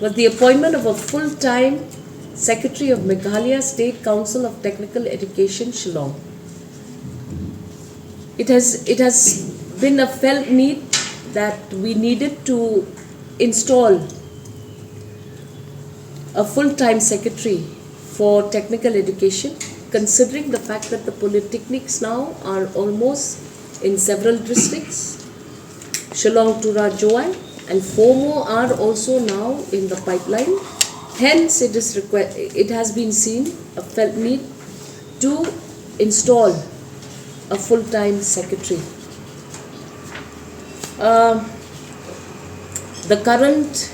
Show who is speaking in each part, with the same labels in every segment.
Speaker 1: was the appointment of a full-time Secretary of Meghalaya State Council of Technical Education, Shillong. It has been a felt need that we needed to install a full-time secretary for technical education, considering the fact that the polytechnics now are almost in several districts, Shillong, Tura, Joai, and 4 more are also now in the pipeline. Hence, it has been seen a felt need to install a full-time secretary. The current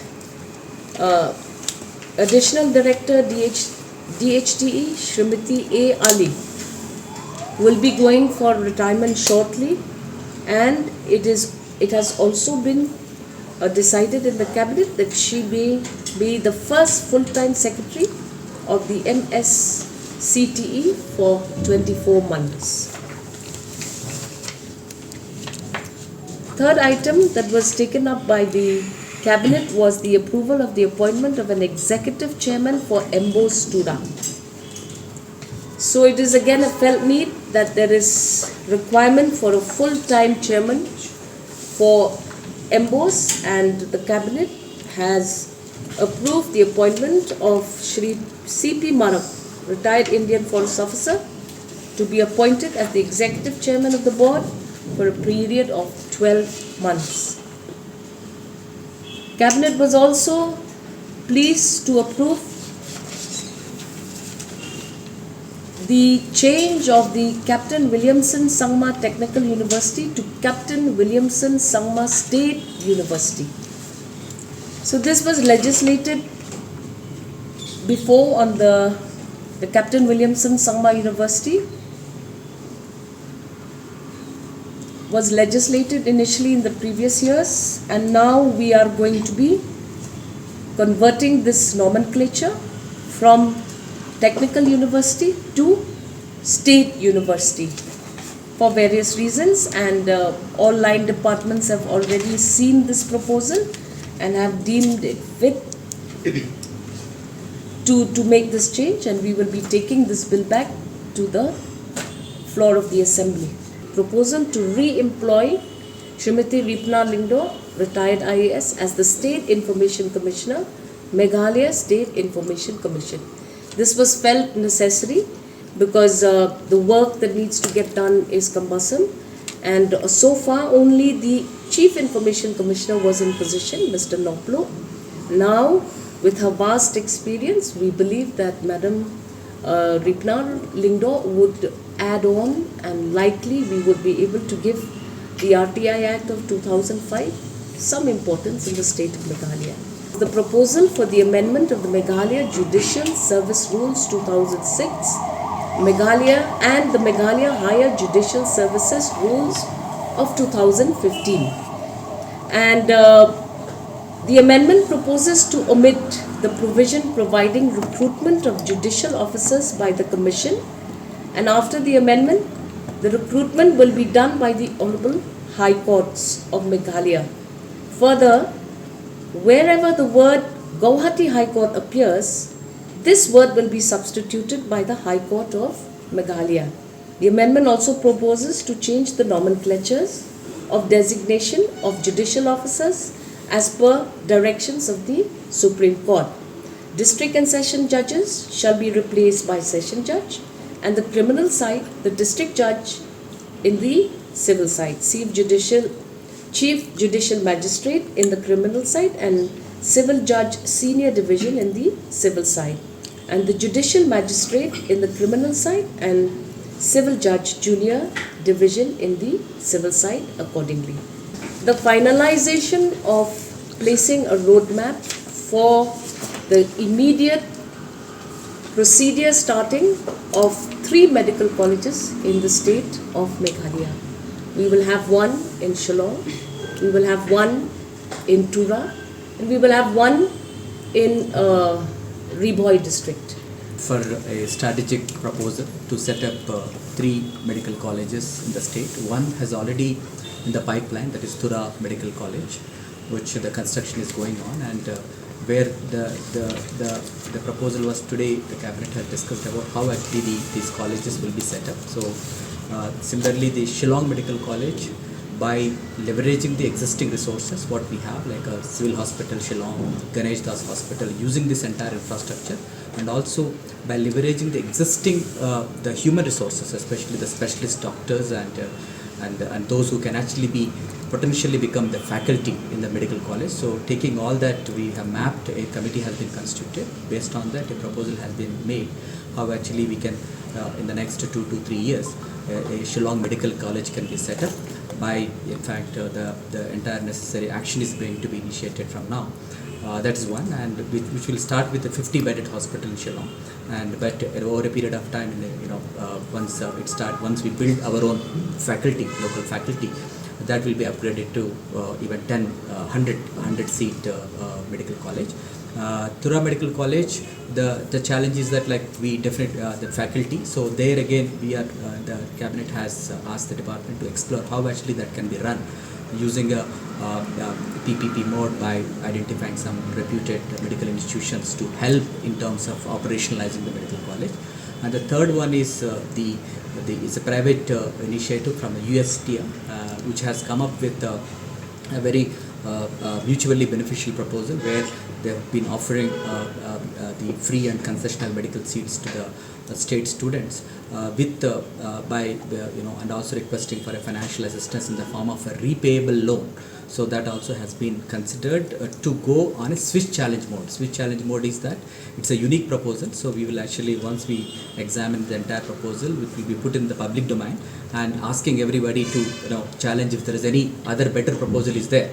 Speaker 1: Additional Director DHTE, Shrimati A. Ali, will be going for retirement shortly, and it has also been decided in the cabinet that she may be the first full-time secretary of the MSCTE for 24 months. Third item that was taken up by the cabinet was the approval of the appointment of an executive chairman for MBOS Tura. So it is again a felt need that there is requirement for a full-time chairman for MBOS, and the cabinet has approved the appointment of Shri C.P. Marak, retired Indian Forest Officer, to be appointed as the executive chairman of the board for a period of 12 months. Cabinet was also pleased to approve the change of the Captain Williamson Sangma Technical University to Captain Williamson Sangma State University. So this was legislated before on the Captain Williamson Sangma University was legislated initially in the previous years, and now we are going to be converting this nomenclature from Technical University to State University for various reasons, and all line departments have already seen this proposal and have deemed it fit to make this change, and we will be taking this bill back to the floor of the Assembly. Proposal to re-employ Srimati Ripna Lingdo, retired IAS, as the State Information Commissioner, Meghalaya State Information Commission. This was felt necessary because the work that needs to get done is cumbersome, and so far only the Chief Information Commissioner was in position, Mr. Noplo. Now, with her vast experience, we believe that Madam Ripna Lingdo would add on, and likely we would be able to give the RTI Act of 2005 some importance in the state of Meghalaya. The proposal for the amendment of the Meghalaya Judicial Service Rules 2006, Meghalaya and the Meghalaya Higher Judicial Services Rules of 2015. And the amendment proposes to omit the provision providing recruitment of judicial officers by the Commission, and after the amendment, the recruitment will be done by the Honorable High Courts of Meghalaya. Further, wherever the word Guwahati High Court appears, this word will be substituted by the High Court of Meghalaya. The amendment also proposes to change the nomenclatures of designation of judicial officers as per directions of the Supreme Court. District and session judges shall be replaced by session judge, and the criminal side, the district judge in the civil side, Chief Judicial Magistrate in the criminal side, and Civil Judge Senior Division in the civil side, and the Judicial Magistrate in the criminal side, and Civil Judge Junior Division in the civil side accordingly. The finalization of placing a roadmap for the immediate procedure starting of 3 medical colleges in the state of Meghalaya. We will have one in Shillong, we will have one in Tura, and we will have one in Kyrwoh district.
Speaker 2: For a strategic proposal to set up 3 medical colleges in the state. One has already in the pipeline, that is Tura Medical College, which the construction is going on, and where the proposal was today the cabinet had discussed about how actually these colleges will be set up. So similarly, the Shillong Medical College, by leveraging the existing resources what we have, like a civil hospital Shillong, Ganesh Das Hospital, using this entire infrastructure, and also by leveraging the existing the human resources, especially the specialist doctors and those who can actually be potentially become the faculty in the medical college. So taking all that, we have mapped, a committee has been constituted. Based on that, a proposal has been made how actually we can in the next 2 to 3 years a Shillong Medical College can be set up. By in fact the entire necessary action is going to be initiated from now. That is one, and which will start with a 50-bedded hospital in Shillong, and but over a period of time, once we build our own faculty, local faculty, that will be upgraded to even 100 seat medical college. Tura Medical College, the challenge is that like we definitely the faculty. So there again we are the cabinet has asked the department to explore how actually that can be run using a PPP mode by identifying some reputed medical institutions to help in terms of operationalizing the medical college. And the third one is it's a private initiative from the USTM, which has come up with a very mutually beneficial proposal where they have been offering the free and concessional medical seats to the state students and also requesting for a financial assistance in the form of a repayable loan. So that also has been considered to go on a Swiss challenge mode. Swiss challenge mode is that it's a unique proposal. So we will actually, once we examine the entire proposal, which will be put in the public domain, and asking everybody to challenge if there is any other better proposal is there.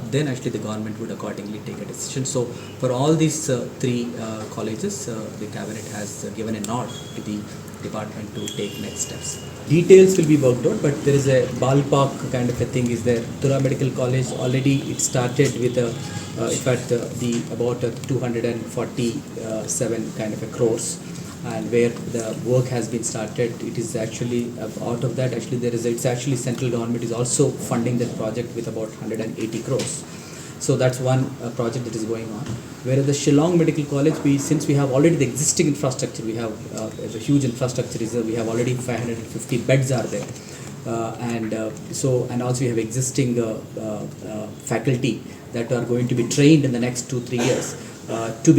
Speaker 2: Then actually the government would accordingly take a decision. So for all these three colleges, the cabinet has given a nod to the department to take next steps. Details will be worked out, but there is a ballpark kind of a thing is there. Tura Medical College already it started with about 247 kind of a crores, and where the work has been started. It is actually out of that actually it's actually central government is also funding that project with about 180 crores. So that's one project that is going on. Whereas the Shillong Medical College, since we have already the existing infrastructure, we have a huge infrastructure reserve. We have already 550 beds are there, and also we have existing faculty that are going to be trained in the next 2-3 years to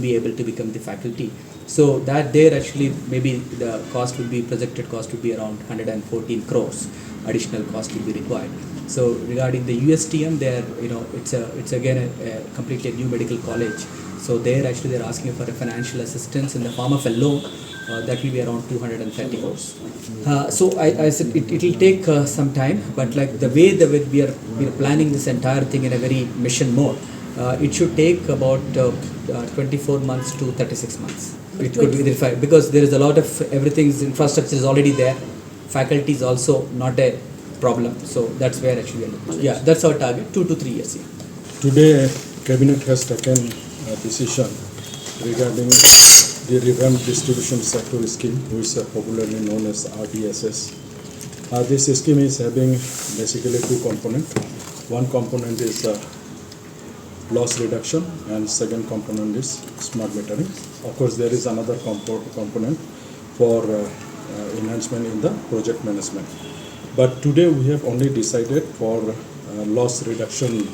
Speaker 2: be able to become the faculty. So that there actually maybe the projected cost would be around 114 crores. Additional cost will be required. So regarding the USTM, there it's again a completely new medical college. So there actually they're asking for a financial assistance in the form of a loan that will be around 230 crores. So I said it will take some time, but like the way that we are planning this entire thing in a very mission mode, it should take about 24 months to 36 months. It could be verified because there is a lot of everything's infrastructure is already there. Faculty is also not a problem. So that's where actually we are looking. Yeah, that's our target, 2 to 3 years. Yeah.
Speaker 3: Today, Cabinet has taken a decision regarding the revamped distribution sector scheme, which is popularly known as RDSS. This scheme is having basically two components. One component is loss reduction, and second component is smart metering. Of course, there is another component for enhancement in the project management. But today we have only decided for loss reduction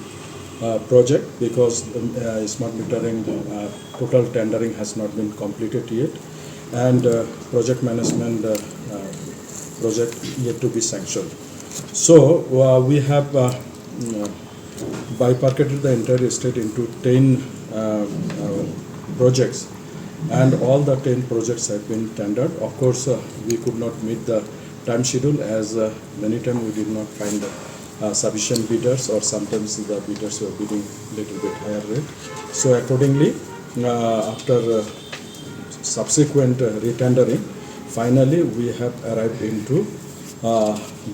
Speaker 3: project because smart metering total tendering has not been completed yet, and project management project yet to be sanctioned. So we have bifurcated the entire state into 10 projects, and all the 10 projects have been tendered. Of course, we could not meet the time schedule as many times we did not find sufficient bidders, or sometimes the bidders were bidding little bit higher rate. So accordingly, after subsequent retendering, finally we have arrived into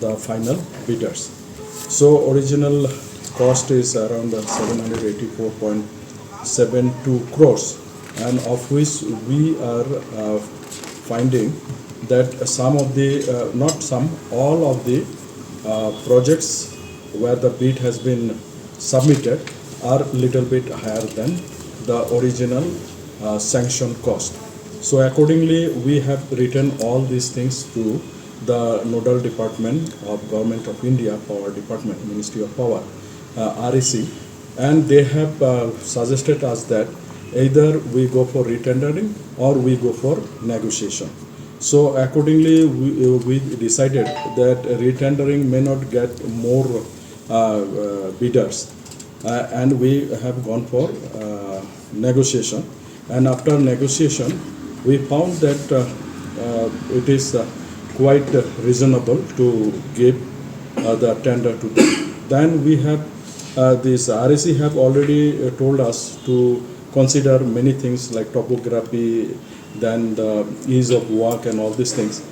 Speaker 3: the final bidders. So original cost is around 784.72 crores, and of which we are finding that all of the projects where the bid has been submitted are little bit higher than the original sanction cost. So accordingly, we have written all these things to the nodal department of Government of India, Power Department, Ministry of Power, REC, and they have suggested us that either we go for retendering or we go for negotiation. So accordingly, we decided that retendering may not get more bidders, and we have gone for negotiation. And after negotiation, we found that it is quite reasonable to give the tender to them. Then we have this REC have already told us to consider many things like topography, then the ease of work and all these things.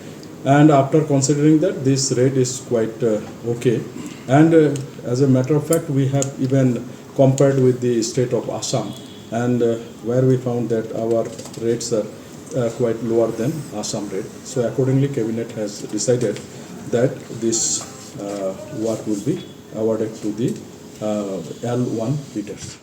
Speaker 3: And after considering that, this rate is quite okay. And as a matter of fact, we have even compared with the state of Assam, and where we found that our rates are quite lower than Assam rate. So accordingly, Cabinet has decided that this work will be awarded to the L1 bidders.